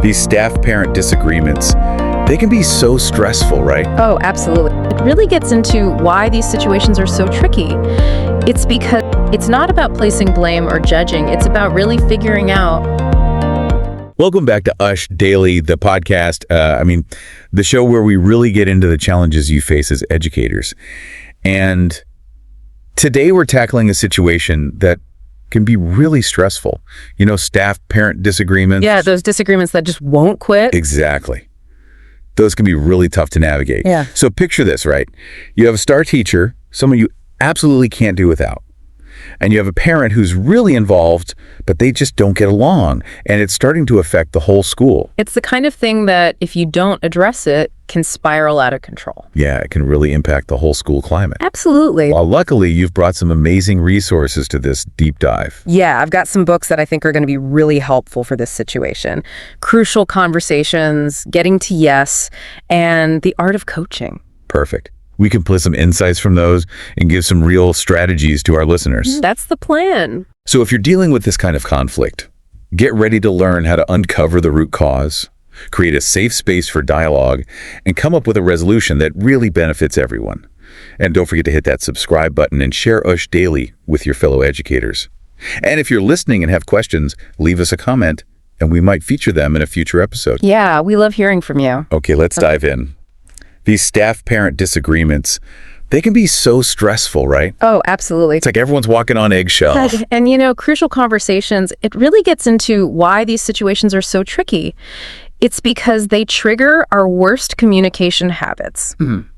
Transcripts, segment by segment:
These staff-parent disagreements, they can be so stressful, right? Oh, absolutely. It really gets into why these situations are so tricky. It's because it's not about placing blame or judging. It's about really figuring out. Welcome back to ushDaily, the podcast. The show where we really get into the challenges you face as educators. And today we're tackling a situation that can be really stressful. You know, staff-parent disagreements. Yeah, those disagreements that just won't quit. Exactly. Those can be really tough to navigate. Yeah. So picture this, right? You have a star teacher, someone you absolutely can't do without. And you have a parent who's really involved, but they just don't get along. And it's starting to affect the whole school. It's the kind of thing that if you don't address it, can spiral out of control. Yeah, it can really impact the whole school climate. Absolutely. Well, luckily, you've brought some amazing resources to this deep dive. Yeah, I've got some books that I think are going to be really helpful for this situation. Crucial Conversations, Getting to Yes, and The Art of Coaching. Perfect. We can pull some insights from those and give some real strategies to our listeners. That's the plan. So if you're dealing with this kind of conflict, get ready to learn how to uncover the root cause, create a safe space for dialogue, and come up with a resolution that really benefits everyone. And don't forget to hit that subscribe button and share ushDaily with your fellow educators. And if you're listening and have questions, leave us a comment, and we might feature them in a future episode. Yeah, we love hearing from you. Okay, let's dive in. These staff-parent disagreements, they can be so stressful, right? Oh, absolutely. It's like everyone's walking on eggshells. And Crucial Conversations, it really gets into why these situations are so tricky. It's because they trigger our worst communication habits. Mm-hmm.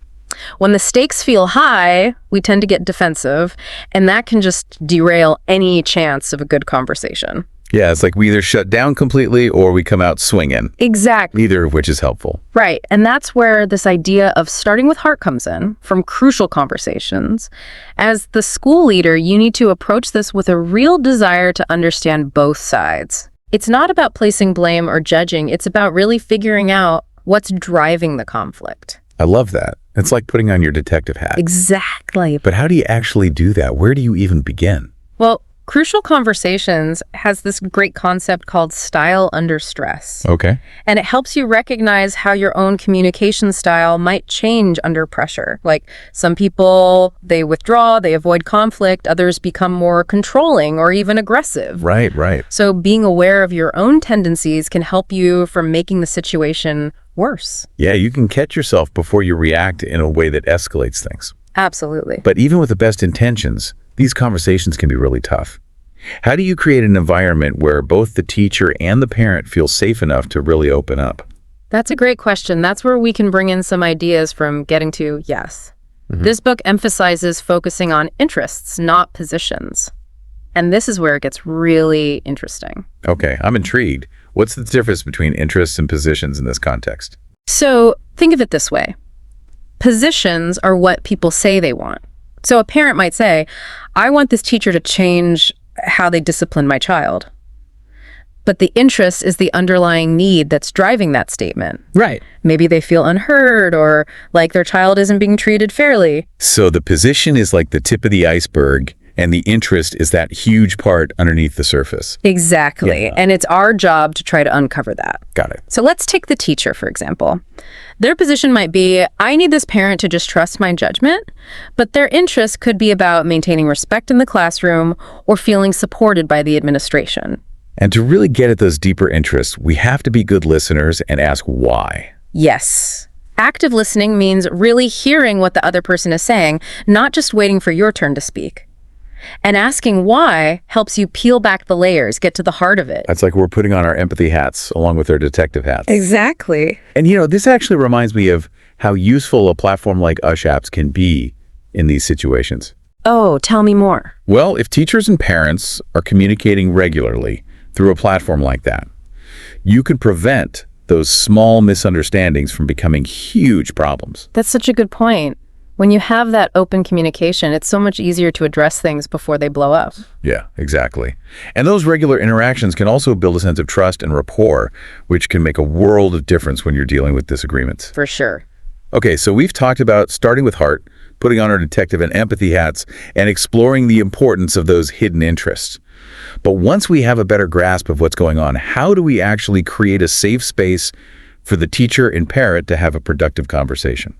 When the stakes feel high, we tend to get defensive, and that can just derail any chance of a good conversation. Yeah, it's like we either shut down completely or we come out swinging. Exactly. Neither of which is helpful. Right. And that's where this idea of starting with heart comes in, from Crucial Conversations. As the school leader, you need to approach this with a real desire to understand both sides. It's not about placing blame or judging. It's about really figuring out what's driving the conflict. I love that. It's like putting on your detective hat. Exactly. But how do you actually do that? Where do you even begin? Well, Crucial Conversations has this great concept called style under stress. Okay. And it helps you recognize how your own communication style might change under pressure. Like some people, they withdraw, they avoid conflict. Others become more controlling or even aggressive. Right. So being aware of your own tendencies can help you from making the situation worse. Yeah, you can catch yourself before you react in a way that escalates things. Absolutely. But even with the best intentions, these conversations can be really tough. How do you create an environment where both the teacher and the parent feel safe enough to really open up? That's a great question. That's where we can bring in some ideas from Getting to Yes. Mm-hmm. This book emphasizes focusing on interests, not positions. And this is where it gets really interesting. Okay, I'm intrigued. What's the difference between interests and positions in this context? So think of it this way. Positions are what people say they want. So a parent might say, I want this teacher to change how they discipline my child. But the interest is the underlying need that's driving that statement. Right. Maybe they feel unheard or like their child isn't being treated fairly. So the position is like the tip of the iceberg, and the interest is that huge part underneath the surface. Exactly. Yeah. And it's our job to try to uncover that. Got it. So let's take the teacher, for example. Their position might be, I need this parent to just trust my judgment, but their interest could be about maintaining respect in the classroom or feeling supported by the administration. And to really get at those deeper interests, we have to be good listeners and ask why. Yes. Active listening means really hearing what the other person is saying, not just waiting for your turn to speak. And asking why helps you peel back the layers, get to the heart of it. That's like we're putting on our empathy hats along with our detective hats. Exactly. And this actually reminds me of how useful a platform like ushApps can be in these situations. Oh, tell me more. Well, if teachers and parents are communicating regularly through a platform like that, you can prevent those small misunderstandings from becoming huge problems. That's such a good point. When you have that open communication, it's so much easier to address things before they blow up. Yeah, exactly. And those regular interactions can also build a sense of trust and rapport, which can make a world of difference when you're dealing with disagreements. For sure. Okay, so we've talked about starting with heart, putting on our detective and empathy hats, and exploring the importance of those hidden interests. But once we have a better grasp of what's going on, how do we actually create a safe space for the teacher and parent to have a productive conversation?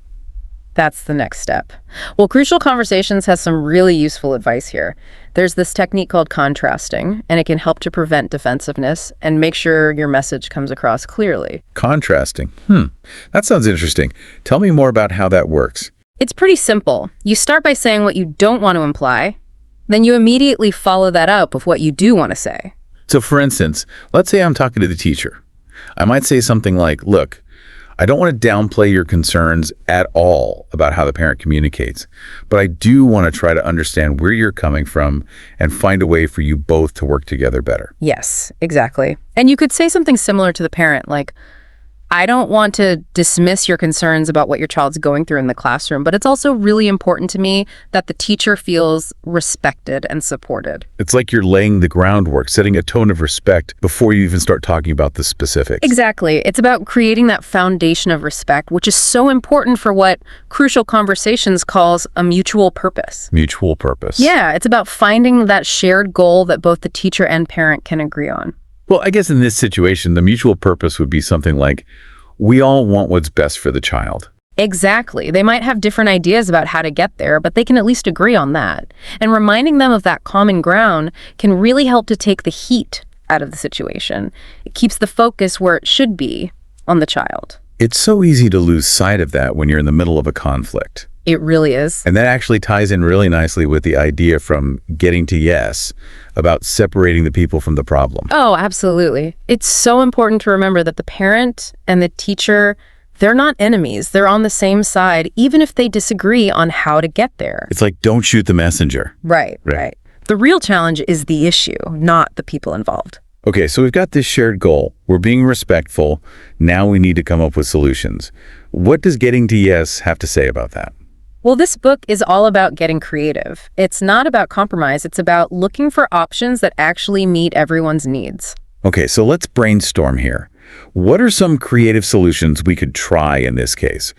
That's the next step. Well, Crucial Conversations has some really useful advice here. There's this technique called contrasting, and it can help to prevent defensiveness and make sure your message comes across clearly. Contrasting. That sounds interesting. Tell me more about how that works. It's pretty simple. You start by saying what you don't want to imply, then you immediately follow that up with what you do want to say. So for instance, let's say I'm talking to the teacher. I might say something like, look, I don't want to downplay your concerns at all about how the parent communicates, but I do want to try to understand where you're coming from and find a way for you both to work together better. Yes, exactly. And you could say something similar to the parent, like, I don't want to dismiss your concerns about what your child's going through in the classroom, but it's also really important to me that the teacher feels respected and supported. It's like you're laying the groundwork, setting a tone of respect before you even start talking about the specifics. Exactly. It's about creating that foundation of respect, which is so important for what Crucial Conversations calls a mutual purpose. Mutual purpose. Yeah, it's about finding that shared goal that both the teacher and parent can agree on. Well, I guess in this situation, the mutual purpose would be something like, we all want what's best for the child. Exactly. They might have different ideas about how to get there, but they can at least agree on that. And reminding them of that common ground can really help to take the heat out of the situation. It keeps the focus where it should be, on the child. It's so easy to lose sight of that when you're in the middle of a conflict. It really is. And that actually ties in really nicely with the idea from Getting to Yes about separating the people from the problem. Oh, absolutely. It's so important to remember that the parent and the teacher, they're not enemies. They're on the same side, even if they disagree on how to get there. It's like, don't shoot the messenger. Right. The real challenge is the issue, not the people involved. Okay, so we've got this shared goal. We're being respectful. Now we need to come up with solutions. What does Getting to Yes have to say about that? Well, this book is all about getting creative. It's not about compromise. It's about looking for options that actually meet everyone's needs. Okay, so let's brainstorm here. What are some creative solutions we could try in this case?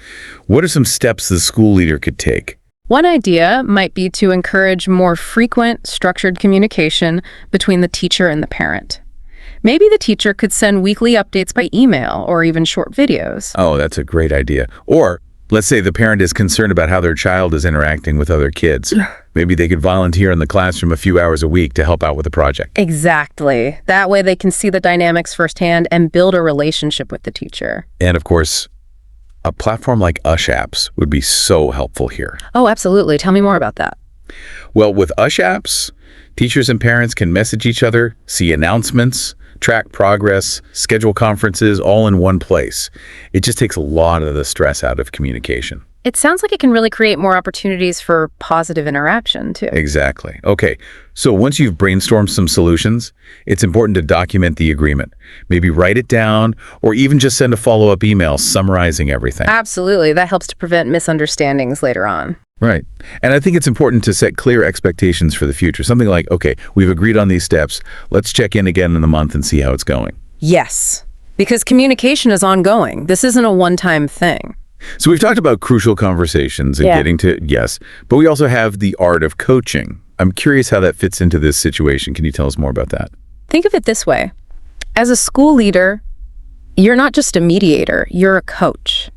What are some steps the school leader could take? One idea might be to encourage more frequent, structured communication between the teacher and the parent. Maybe the teacher could send weekly updates by email or even short videos. Oh, that's a great idea. Or let's say the parent is concerned about how their child is interacting with other kids. Maybe they could volunteer in the classroom a few hours a week to help out with the project. Exactly. That way they can see the dynamics firsthand and build a relationship with the teacher. And of course, a platform like ushApps would be so helpful here. Oh, absolutely. Tell me more about that. Well, with ushApps, teachers and parents can message each other, see announcements, track progress, schedule conferences all in one place. It just takes a lot of the stress out of communication. It sounds like it can really create more opportunities for positive interaction, too. Exactly. Okay, so once you've brainstormed some solutions, it's important to document the agreement. Maybe write it down or even just send a follow-up email summarizing everything. Absolutely. That helps to prevent misunderstandings later on. Right. And I think it's important to set clear expectations for the future. Something like, okay, we've agreed on these steps. Let's check in again in a month and see how it's going. Yes, because communication is ongoing. This isn't a one-time thing. So we've talked about crucial conversations and getting to yes, but we also have the art of coaching. I'm curious how that fits into this situation. Can you tell us more about that? Think of it this way. As a school leader, you're not just a mediator, you're a coach.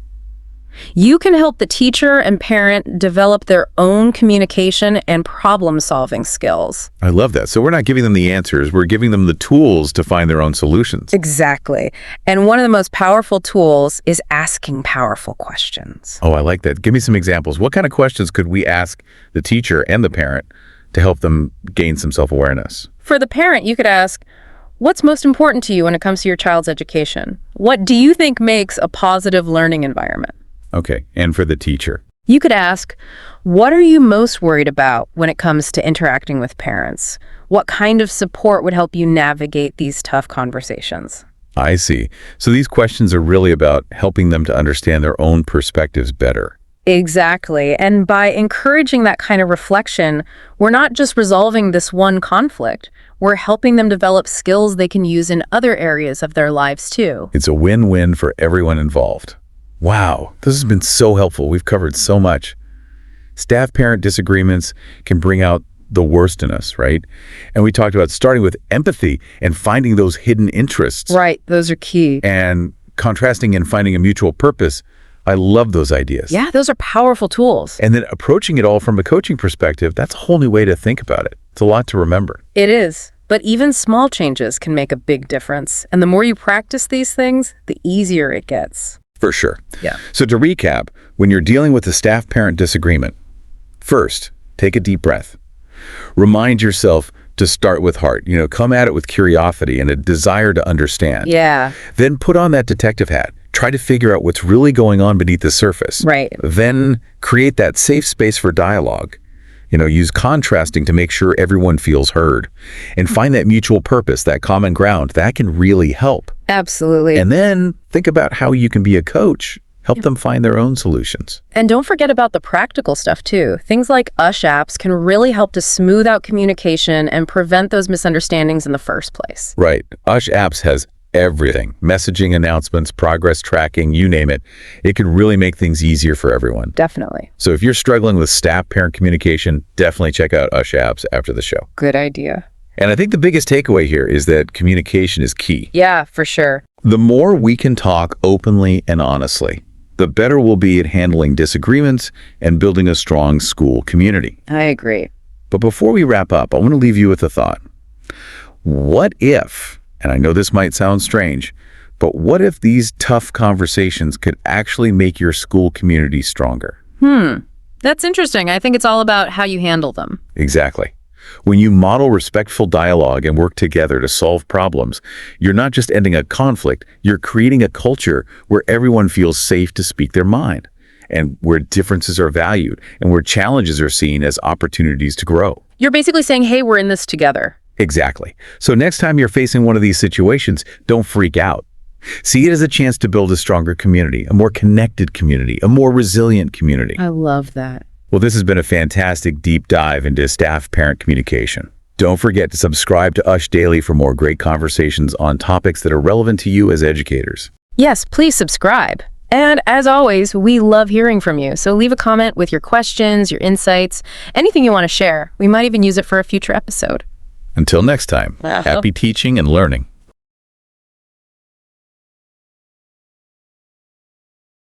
You can help the teacher and parent develop their own communication and problem-solving skills. I love that. So we're not giving them the answers. We're giving them the tools to find their own solutions. Exactly. And one of the most powerful tools is asking powerful questions. Oh, I like that. Give me some examples. What kind of questions could we ask the teacher and the parent to help them gain some self-awareness? For the parent, you could ask, what's most important to you when it comes to your child's education? What do you think makes a positive learning environment? Okay, and for the teacher? You could ask, what are you most worried about when it comes to interacting with parents? What kind of support would help you navigate these tough conversations? I see. So these questions are really about helping them to understand their own perspectives better. Exactly. And by encouraging that kind of reflection, we're not just resolving this one conflict. We're helping them develop skills they can use in other areas of their lives too. It's a win-win for everyone involved. Wow, this has been so helpful. We've covered so much. Staff-parent disagreements can bring out the worst in us, right? And we talked about starting with empathy and finding those hidden interests. Right, those are key. And contrasting and finding a mutual purpose. I love those ideas. Yeah, those are powerful tools. And then approaching it all from a coaching perspective, that's a whole new way to think about it. It's a lot to remember. It is. But even small changes can make a big difference. And the more you practice these things, the easier it gets. For sure. Yeah. So to recap, when you're dealing with a staff-parent disagreement, first, take a deep breath. Remind yourself to start with heart. Come at it with curiosity and a desire to understand. Yeah. Then put on that detective hat. Try to figure out what's really going on beneath the surface. Right. Then create that safe space for dialogue. Use contrasting to make sure everyone feels heard. And find that mutual purpose, that common ground. That can really help. Absolutely. And then think about how you can be a coach. Help them find their own solutions. And don't forget about the practical stuff, too. Things like ushapps can really help to smooth out communication and prevent those misunderstandings in the first place. Right. ushapps has everything. Messaging, announcements, progress tracking, you name it. It can really make things easier for everyone. Definitely. So if you're struggling with staff-parent communication, definitely check out ushapps after the show. Good idea. And I think the biggest takeaway here is that communication is key. Yeah, for sure. The more we can talk openly and honestly, the better we'll be at handling disagreements and building a strong school community. I agree. But before we wrap up, I want to leave you with a thought. What if, and I know this might sound strange, but what if these tough conversations could actually make your school community stronger? That's interesting. I think it's all about how you handle them. Exactly. When you model respectful dialogue and work together to solve problems, you're not just ending a conflict, you're creating a culture where everyone feels safe to speak their mind, and where differences are valued, and where challenges are seen as opportunities to grow. You're basically saying, hey, we're in this together. Exactly. So next time you're facing one of these situations, don't freak out. See it as a chance to build a stronger community, a more connected community, a more resilient community. I love that. Well, this has been a fantastic deep dive into staff-parent communication. Don't forget to subscribe to ushDaily for more great conversations on topics that are relevant to you as educators. Yes, please subscribe. And as always, we love hearing from you. So leave a comment with your questions, your insights, anything you want to share. We might even use it for a future episode. Until next time, happy teaching and learning.